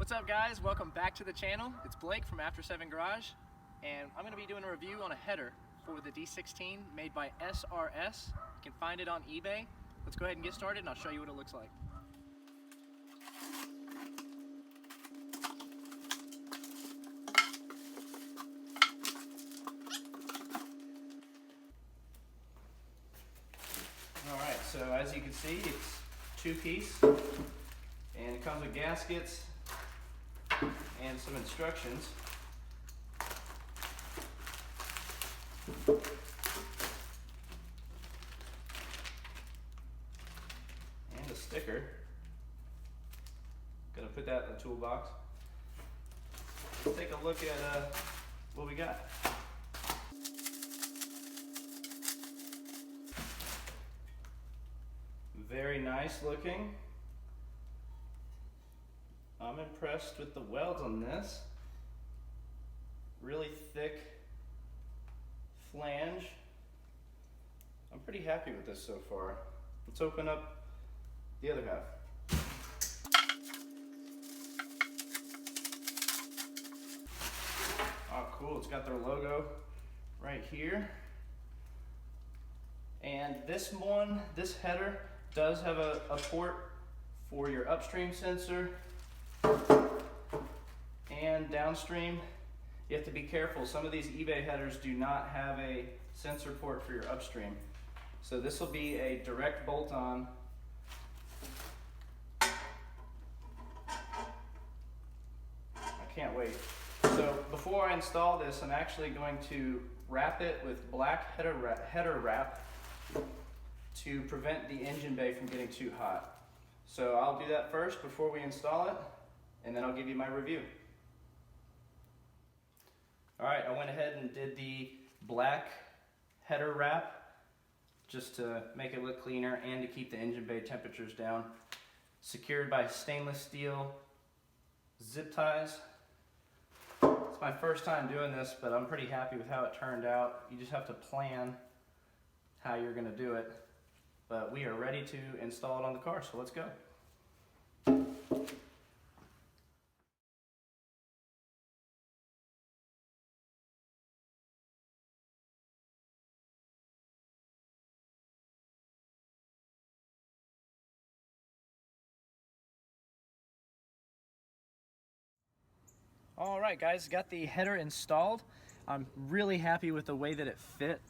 What's up guys, welcome back to the channel. It's Blake from After 7 Garage, and I'm going to be doing a review on a header for the D16 made by SRS. You can find it on eBay. Let's go ahead and get started and I'll show you what it looks like. Alright, so as you can see, it's two-piece and it comes with gaskets and some instructions. And a sticker. Gonna put that in the toolbox. Let's take a look at what we got. Very nice looking. I'm impressed with the welds on this. Really thick flange. I'm pretty happy with this so far. Let's open up the other half. Oh cool, it's got their logo right here. And this header does have a port for your upstream sensor and downstream. You have to be careful. Some of these eBay headers do not have a sensor port for your upstream. So this will be a direct bolt-on. I can't wait. So before I install this, I'm actually going to wrap it with black header wrap to prevent the engine bay from getting too hot. So I'll do that first before we install it, and then I'll give you my review. Alright, I went ahead and did the black header wrap just to make it look cleaner and to keep the engine bay temperatures down. Secured by stainless steel zip ties. It's my first time doing this, but I'm pretty happy with how it turned out. You just have to plan how you're going to do it. But we are ready to install it on the car, so let's go. Alright guys, got the header installed. I'm really happy with the way that it fit.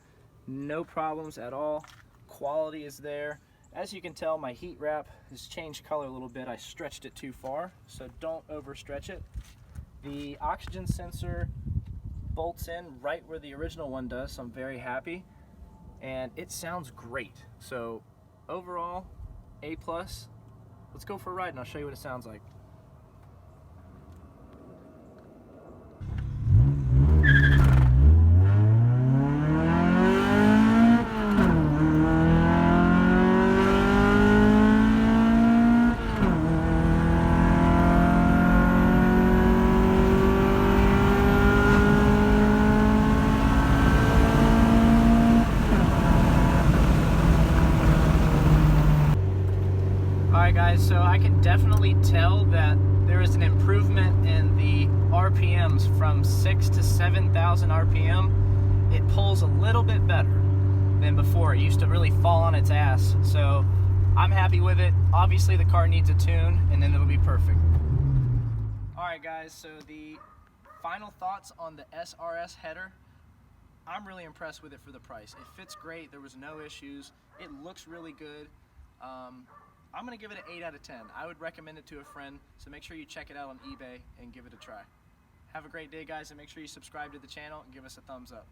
No problems at all. Quality is there. As you can tell, my heat wrap has changed color a little bit. I stretched it too far, so don't overstretch it. The oxygen sensor bolts in right where the original one does, so I'm very happy. And it sounds great. So overall, A+. Let's go for a ride and I'll show you what it sounds like. Alright guys, so I can definitely tell that there is an improvement in the RPMs from 6,000 to 7,000 RPM. It pulls a little bit better than before. It used to really fall on its ass, so I'm happy with it. Obviously the car needs a tune and then it'll be perfect. Alright guys, so the final thoughts on the SRS header. I'm really impressed with it for the price. It fits great, there was no issues, it looks really good. I'm going to give it an 8 out of 10. I would recommend it to a friend, so make sure you check it out on eBay and give it a try. Have a great day guys, and make sure you subscribe to the channel and give us a thumbs up.